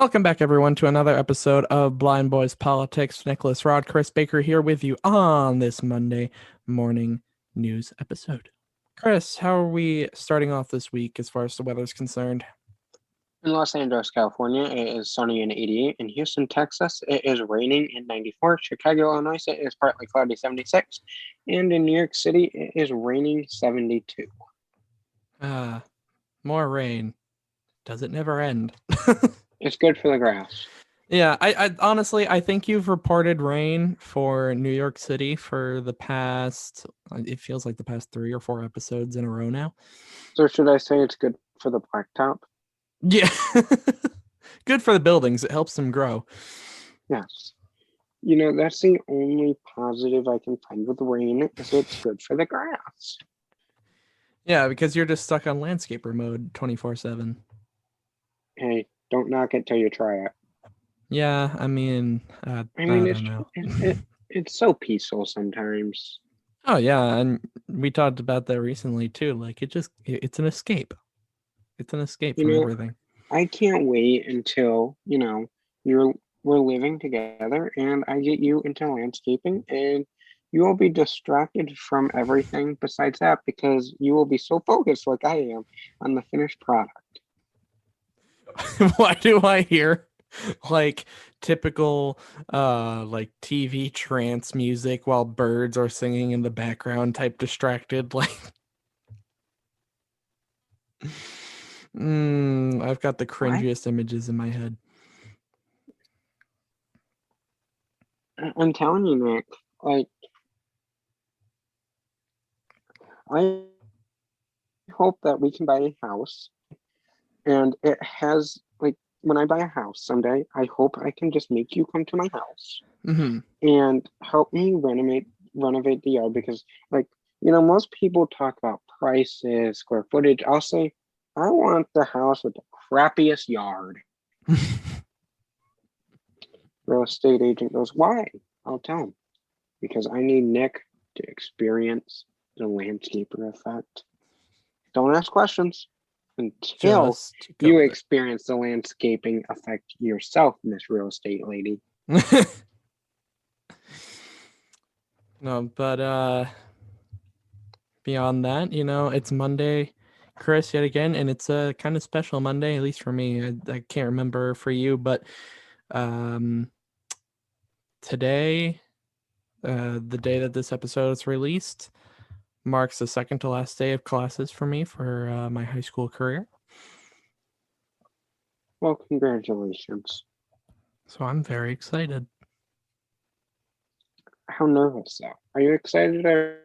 Welcome back, everyone, to another episode of Blind Boys Politics. Nicholas Rod, Chris Baker here with you on this Monday morning news episode. Chris, how are we starting off this week as far as the weather is concerned? In Los Angeles, California, it is sunny and 88. In Houston, Texas, it is raining and 94. Chicago, Illinois, it is partly cloudy, 76. And in New York City, it is raining, 72. More rain. Does it never end? It's good for the grass. Yeah, I honestly, I think you've reported rain for New York City for the past, it feels like the past 3 or 4 episodes in a row now. So should I say it's good for the blacktop? Yeah. Good for the buildings. It helps them grow. Yes. You know, that's the only positive I can find with rain is it's good for the grass. Yeah, because you're just stuck on landscaper mode 24/7. Hey, don't knock it till you try it. Yeah, I mean, I don't know. It's so peaceful sometimes. Oh yeah, and we talked about that recently too. Like it's an escape. It's an escape from everything. I can't wait until, we're living together and I get you into landscaping and you will be distracted from everything besides that because you will be so focused like I am on the finished product. Why do I hear like typical like TV trance music while birds are singing in the background type distracted like I've got the cringiest images in my head. I'm telling you, Nick, like I hope that we can buy a house and it has like when I buy a house someday, I hope I can just make you come to my house and help me renovate the yard because most people talk about prices, square footage. I'll say I want the house with the crappiest yard. Real estate agent goes, why? I'll tell him because I need Nick to experience the landscaper effect. Don't ask questions until you experience the landscaping effect yourself, Miss Real Estate Lady. No, but beyond that, it's Monday, Chris, yet again, and it's a kind of special Monday, at least for me. I can't remember for you, but today, the day that this episode is released, marks the second to last day of classes for me for my high school career. Well, congratulations. So I'm very excited. How nervous, though? Are you excited or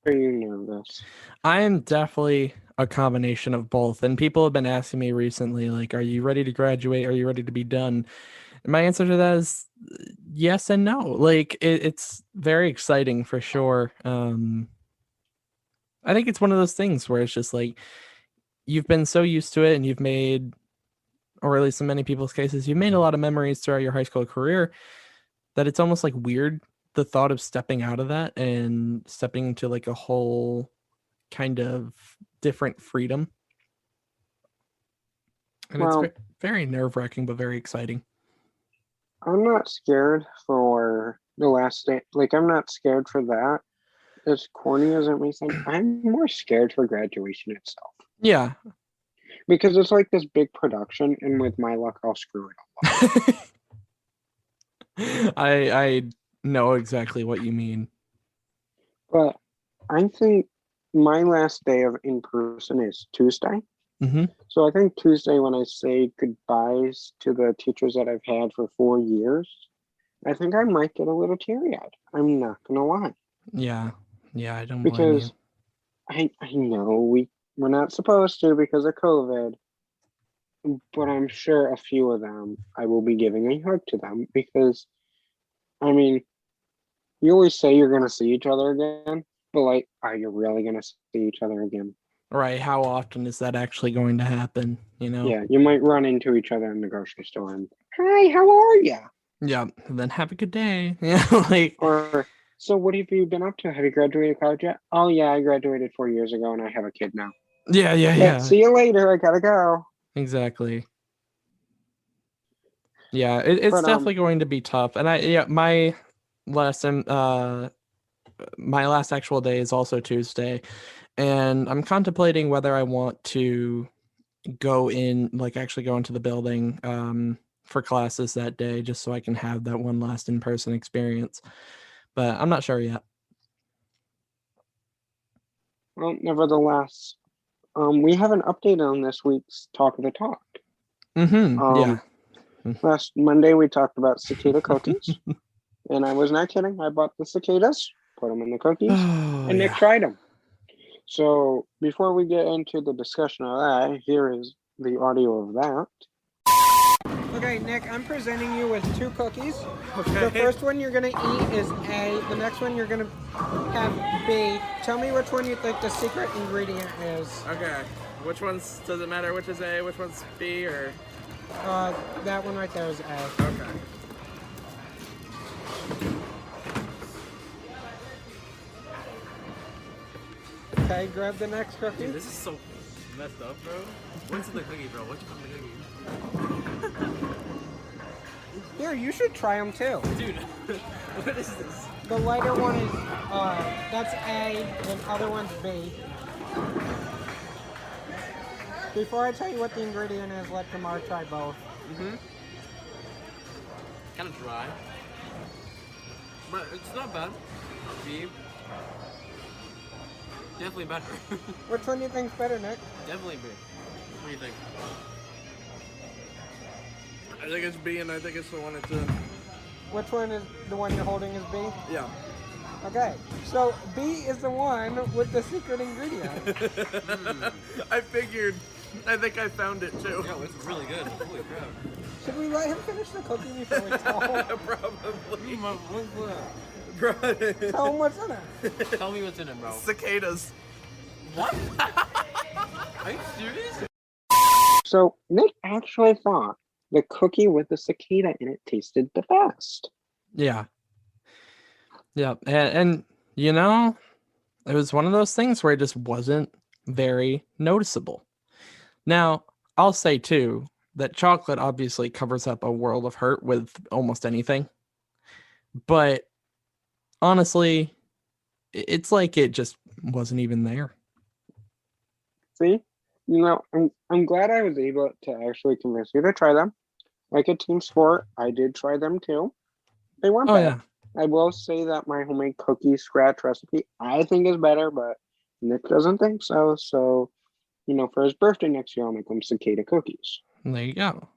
are you nervous? I am definitely a combination of both. And people have been asking me recently, like, are you ready to graduate? Are you ready to be done? And my answer to that is yes and no. Like, it's very exciting for sure. I think it's one of those things where it's just like, you've been so used to it and you've made, or at least in many people's cases, you've made a lot of memories throughout your high school career that it's almost like weird, the thought of stepping out of that and stepping into like a whole kind of different freedom. And it's very nerve-wracking, but very exciting. I'm not scared for the last day. Like, I'm not scared for that. As corny as it may sound, I'm more scared for graduation itself. Yeah. Because it's like this big production, and with my luck, I'll screw it up. I know exactly what you mean. But I think my last day of in-person is Tuesday. So I think Tuesday, when I say goodbyes to the teachers that I've had for 4 years, I think I might get a little teary-eyed. I'm not going to lie. Yeah, I don't blame you. Because I know we're not supposed to because of COVID, but I'm sure a few of them, I will be giving a hug to them because, I mean, you always say you're going to see each other again, but like, are you really going to see each other again? Right. How often is that actually going to happen? Yeah, you might run into each other in the grocery store and, hi, how are you? Yeah, and then have a good day. Yeah, like. Or, so what have you been up to? Have you graduated college yet? Oh yeah, I graduated 4 years ago and I have a kid now. Yeah. See you later. I gotta go. Exactly. Yeah, it's But definitely going to be tough. And my lesson, my last actual day is also Tuesday, and I'm contemplating whether I want to actually go into the building for classes that day, just so I can have that one last in-person experience. But I'm not sure yet. well, nevertheless, we have an update on this week's Talk of the Talk. Yeah. Last Monday we talked about cicada cookies, and I was not kidding. I bought the cicadas, put them in the cookies, Oh, and Nick yeah. tried them. So before we get into the discussion of that, here is the audio of that. Okay, Nick, I'm presenting you with 2 cookies. Okay. The first one you're going to eat is A. The next one you're going to have B. Tell me which one you think the secret ingredient is. Okay. Which one's, does it matter which is A, which one's B, or? That one right there is A. Okay. Okay, grab the next cookie. Dude, this is so messed up, bro. What's in the cookie, bro? What's in the cookie? Here, you should try them too. Dude, what is this? The lighter one is, that's A, the other one's B. Before I tell you what the ingredient is, let Kamar try both. Kind of dry. But it's not bad. B. Definitely better. Which one do you think's better, Nick? Definitely B. What do you think? I think it's B, and I think it's the one that's in. Which one is the one you're holding is B? Yeah. Okay, so B is the one with the secret ingredient. I figured. I think I found it too. Yo, it's really good. Holy crap. Should we let him finish the cookie before we tell him? Probably. Bro, Tell him what's in it. tell me what's in it, bro. Cicadas. What? Are you serious? So Nick actually thought the cookie with the cicada in it tasted the best. Yeah. Yeah. And you know, it was one of those things where it just wasn't very noticeable. Now, I'll say too that chocolate obviously covers up a world of hurt with almost anything. But honestly, it's like it just wasn't even there. See, I'm glad I was able to actually convince you to try them. Like a team sport, I did try them too. They weren't bad. Yeah. I will say that my homemade cookie scratch recipe I think is better, but Nick doesn't think so. So, for his birthday next year, I'll make him cicada cookies. There you go.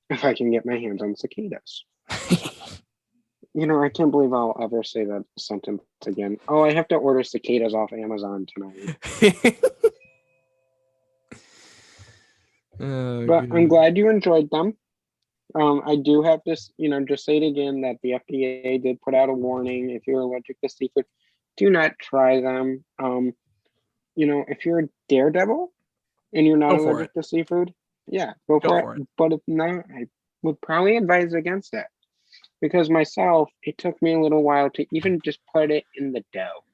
If I can get my hands on cicadas. I can't believe I'll ever say that sentence again. Oh, I have to order cicadas off Amazon tonight. But I'm glad you enjoyed them. I do have this, just say it again that the FDA did put out a warning. If you're allergic to seafood, do not try them. If you're a daredevil and you're not allergic to seafood, yeah, go for it. But if not, I would probably advise against it. Because myself, it took me a little while to even just put it in the dough.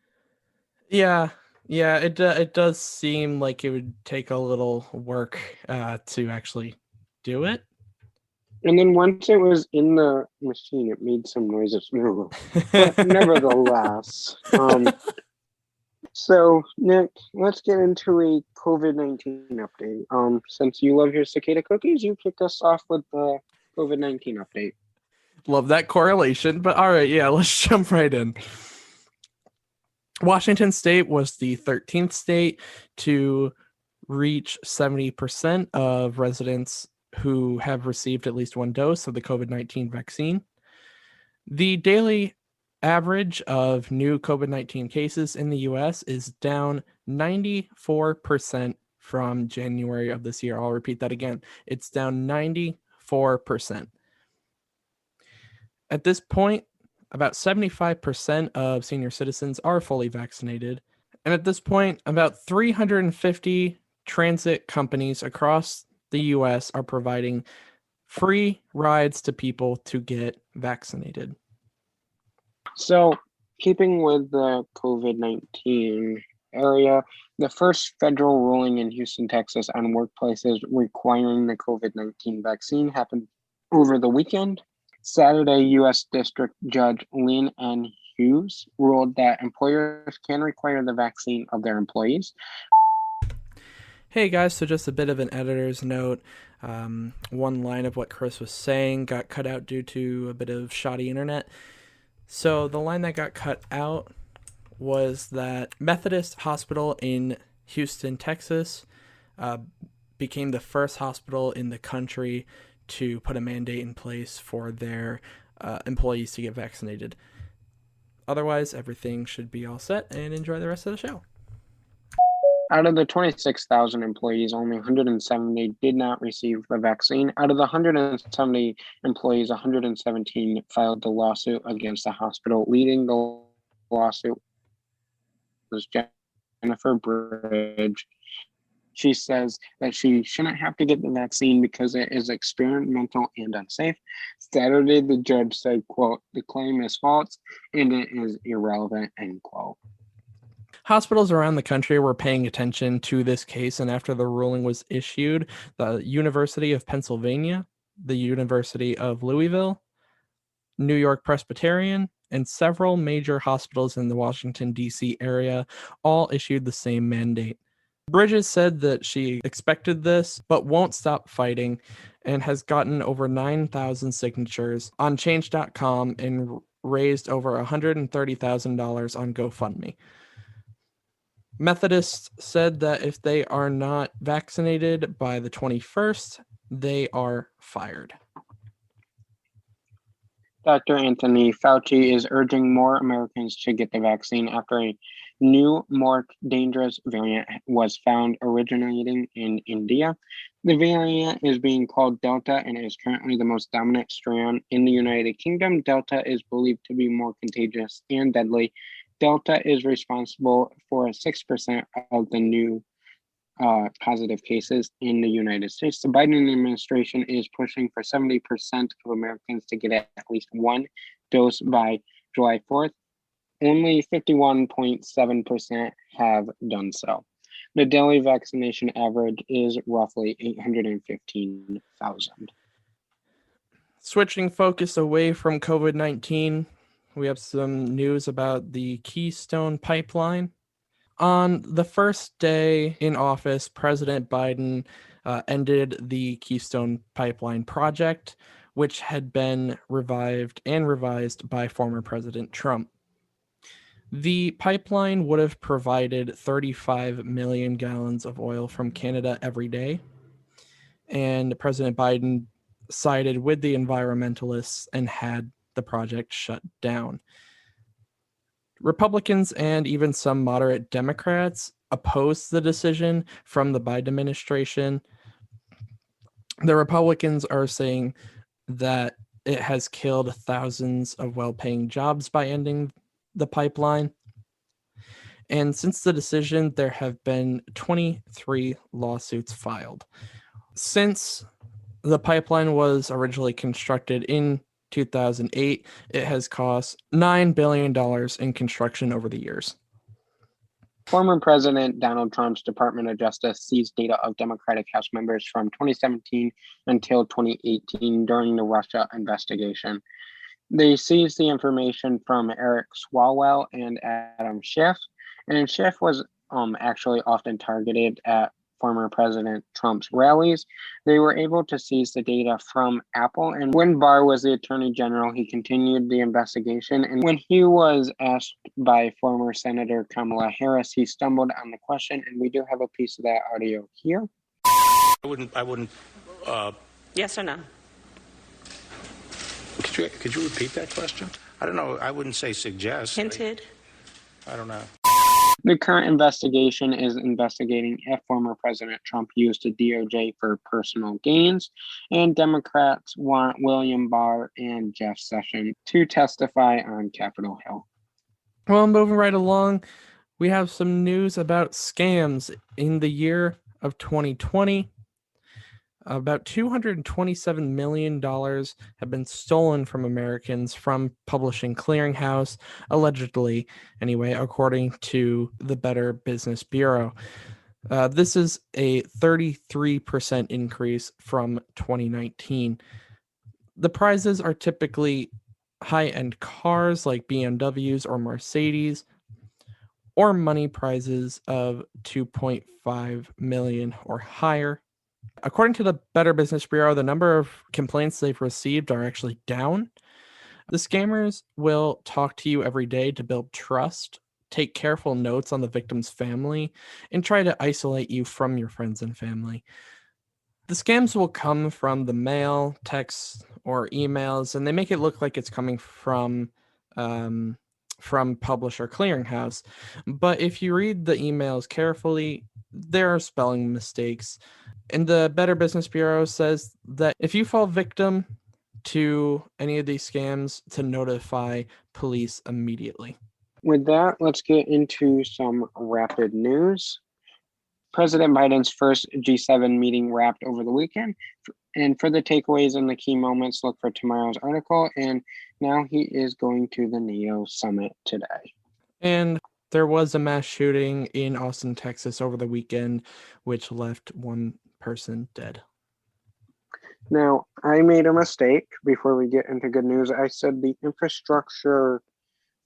Yeah, it does seem like it would take a little work to actually do it. And then once it was in the machine, it made some noises. But nevertheless, so Nick, let's get into a COVID-19 update. Since you love your cicada cookies, you kick us off with the COVID-19 update. Love that correlation, but all right, yeah, let's jump right in. Washington State was the 13th state to reach 70% of residents who have received at least one dose of the COVID-19 vaccine. The daily average of new COVID-19 cases in the US is down 94% from January of this year. I'll repeat that again. It's down 94%. At this point, about 75% of senior citizens are fully vaccinated. And at this point, about 350 transit companies across the US are providing free rides to people to get vaccinated. So, keeping with the COVID-19 area, the first federal ruling in Houston, Texas on workplaces requiring the COVID-19 vaccine happened Over the weekend, Saturday, U.S. District Judge Lynn N. Hughes ruled that employers can require the vaccine of their employees. Hey guys, so just a bit of an editor's note. One line of what Chris was saying got cut out due to a bit of shoddy internet. So the line that got cut out was that Methodist Hospital in Houston, Texas, became the first hospital in the country to put a mandate in place for their employees to get vaccinated. Otherwise, everything should be all set, and enjoy the rest of the show. Out of the 26,000 employees, only 170 did not receive the vaccine. Out of the 170 employees, 117 filed the lawsuit against the hospital. Leading the lawsuit was Jennifer Bridge. She says that she shouldn't have to get the vaccine because it is experimental and unsafe. Saturday, the judge said, quote, "The claim is false and it is irrelevant," end quote. Hospitals around the country were paying attention to this case, and after the ruling was issued, the University of Pennsylvania, the University of Louisville, New York Presbyterian, and several major hospitals in the Washington, D.C. area all issued the same mandate. Bridges said that she expected this, but won't stop fighting, and has gotten over 9,000 signatures on Change.com and raised over $130,000 on GoFundMe. Methodists said that if they are not vaccinated by the 21st, they are fired. Dr. Anthony Fauci is urging more Americans to get the vaccine after a new, more dangerous variant was found originating in India. The variant is being called Delta and is currently the most dominant strain in the United Kingdom. Delta is believed to be more contagious and deadly. Delta is responsible for 6% of the new positive cases in the United States. The Biden administration is pushing for 70% of Americans to get at least one dose by July 4th. Only 51.7% have done so. The daily vaccination average is roughly 815,000. Switching focus away from COVID-19, we have some news about the Keystone Pipeline. On the first day in office, President Biden ended the Keystone Pipeline project, which had been revived and revised by former President Trump. The pipeline would have provided 35 million gallons of oil from Canada every day, and President Biden sided with the environmentalists and had the project shut down. Republicans and even some moderate Democrats opposed the decision from the Biden administration. The Republicans are saying that it has killed thousands of well-paying jobs by ending the pipeline. And since the decision, there have been 23 lawsuits filed. Since the pipeline was originally constructed in 2008, it has cost $9 billion in construction over the years. Former President Donald Trump's Department of Justice seized data of Democratic House members from 2017 until 2018 during the Russia investigation. They seized the information from Eric Swalwell and Adam Schiff, and Schiff was actually often targeted at former President Trump's rallies. They were able to seize the data from Apple, and when Barr was the Attorney General, he continued the investigation. And when he was asked by former Senator Kamala Harris, he stumbled on the question, and we do have a piece of that audio here. I wouldn't. Yes or no? Could you repeat that question? I don't know. I wouldn't say suggest. Hinted. I don't know. The current investigation is investigating if former President Trump used the DOJ for personal gains, and Democrats want William Barr and Jeff Sessions to testify on Capitol Hill. Well, moving right along, we have some news about scams in the year of 2020. About $227 million have been stolen from Americans from Publishing Clearinghouse, allegedly, anyway, according to the Better Business Bureau. This is a 33% increase from 2019. The prizes are typically high-end cars like BMWs or Mercedes, or money prizes of $2.5 million or higher. According to the Better Business Bureau, the number of complaints they've received are actually down. The scammers will talk to you every day to build trust, take careful notes on the victim's family, and try to isolate you from your friends and family. The scams will come from the mail, texts, or emails, and they make it look like it's coming from Publisher Clearinghouse. But if you read the emails carefully, there are spelling mistakes. And the Better Business Bureau says that if you fall victim to any of these scams, to notify police immediately. With that, let's get into some rapid news. President Biden's first G7 meeting wrapped over the weekend. And for the takeaways and the key moments, look for tomorrow's article. And now he is going to the NEO summit today. And there was a mass shooting in Austin, Texas over the weekend, which left one person dead. Now, I made a mistake before we get into good news. I said the infrastructure,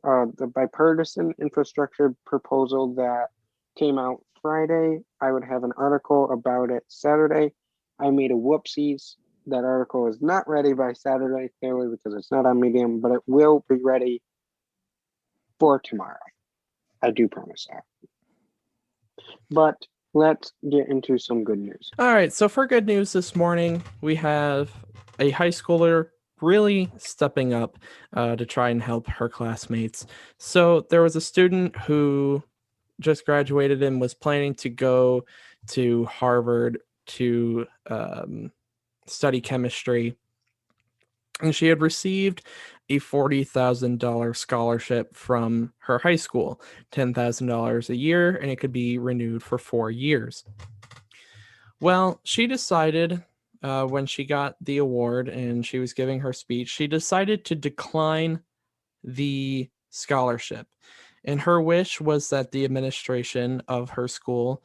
the bipartisan infrastructure proposal that came out Friday, I would have an article about it Saturday. I made a whoopsies. That article is not ready by Saturday, clearly, because it's not on Medium, but it will be ready for tomorrow. I do promise that. But let's get into some good news. All right, so for good news this morning, we have a high schooler really stepping up to try and help her classmates. So there was a student who just graduated and was planning to go to Harvard to study chemistry. And she had received a $40,000 scholarship from her high school, $10,000 a year, and it could be renewed for 4 years. Well, she decided when she got the award and she was giving her speech, she decided to decline the scholarship. And her wish was that the administration of her school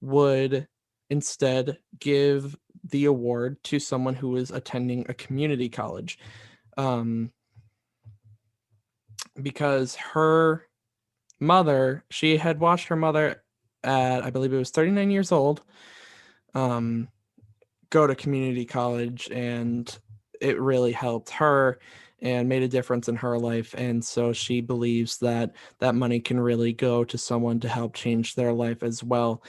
would instead give the award to someone who was attending a community college. Because her mother, she had watched her mother at, I believe it was 39 years old, go to community college, and it really helped her and made a difference in her life. And so she believes that that money can really go to someone to help change their life as well.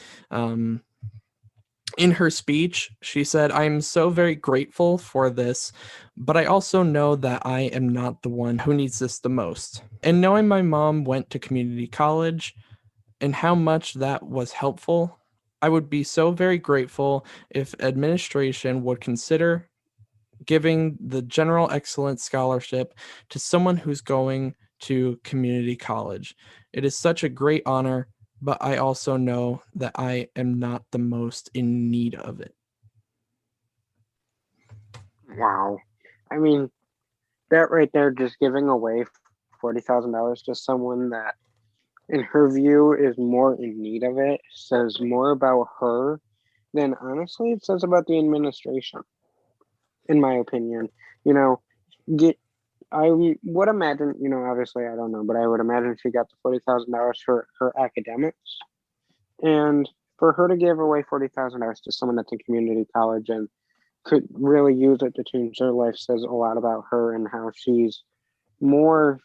In her speech, she said, "I'm so very grateful for this, but I also know that I am not the one who needs this the most. And knowing my mom went to community college and how much that was helpful, I would be so very grateful if administration would consider giving the General Excellence Scholarship to someone who's going to community college. It is such a great honor, but I also know that I am not the most in need of it." Wow. I mean, that right there, just giving away $40,000 to someone that, in her view, is more in need of it, says more about her than honestly it says about the administration, in my opinion. I would imagine, obviously I don't know, but I would imagine she got the $40,000 for her academics. And for her to give away $40,000 to someone that's in community college and could really use it to change their life says a lot about her and how she's more,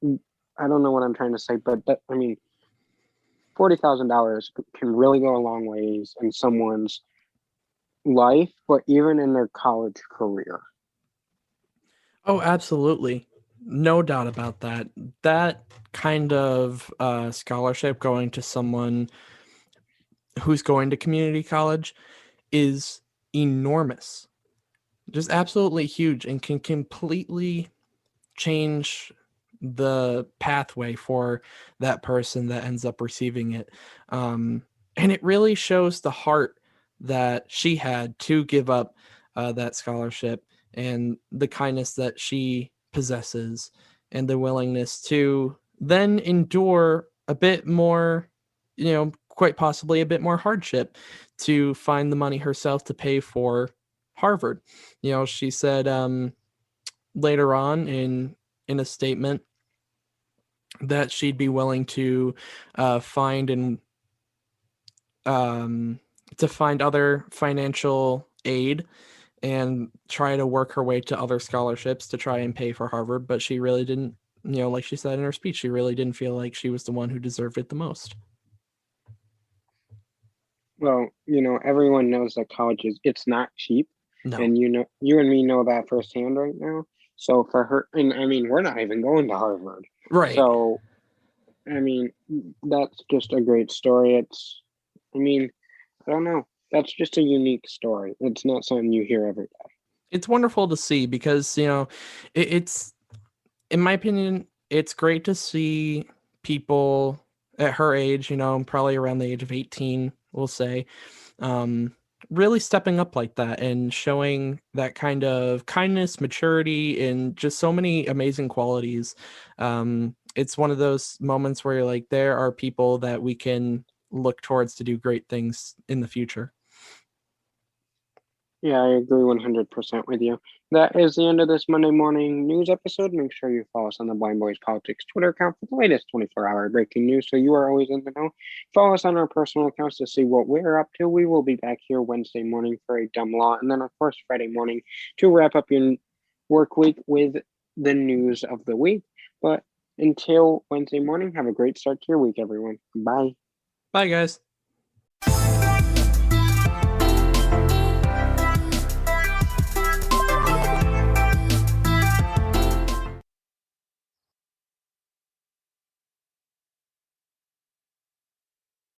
I don't know what I'm trying to say, but $40,000 can really go a long ways in someone's life, but even in their college career. Oh, absolutely. No doubt about that. That kind of scholarship going to someone who's going to community college is enormous. Just absolutely huge, and can completely change the pathway for that person that ends up receiving it. And it really shows the heart that she had to give up that scholarship, and the kindness that she possesses, and the willingness to then endure a bit more, quite possibly a bit more hardship to find the money herself to pay for Harvard. She said later on in a statement that she'd be willing to find other financial aid and try to work her way to other scholarships to try and pay for Harvard. But she really didn't, like she said in her speech, she really didn't feel like she was the one who deserved it the most. Well, everyone knows that college it's not cheap. No. And you and me know that firsthand right now. So for her, and I mean, we're not even going to Harvard. Right. So, I mean, that's just a great story. I don't know. That's just a unique story. It's not something you hear every day. It's wonderful to see because, it's, in my opinion, it's great to see people at her age, probably around the age of 18, we'll say, really stepping up like that and showing that kind of kindness, maturity, and just so many amazing qualities. It's one of those moments where you're like, there are people that we can look towards to do great things in the future. Yeah, I agree 100% with you. That is the end of this Monday morning news episode. Make sure you follow us on the Blind Boys Politics Twitter account for the latest 24-hour breaking news so you are always in the know. Follow us on our personal accounts to see what we're up to. We will be back here Wednesday morning for a dumb law, and then, of course, Friday morning to wrap up your work week with the news of the week. But until Wednesday morning, have a great start to your week, everyone. Bye. Bye, guys.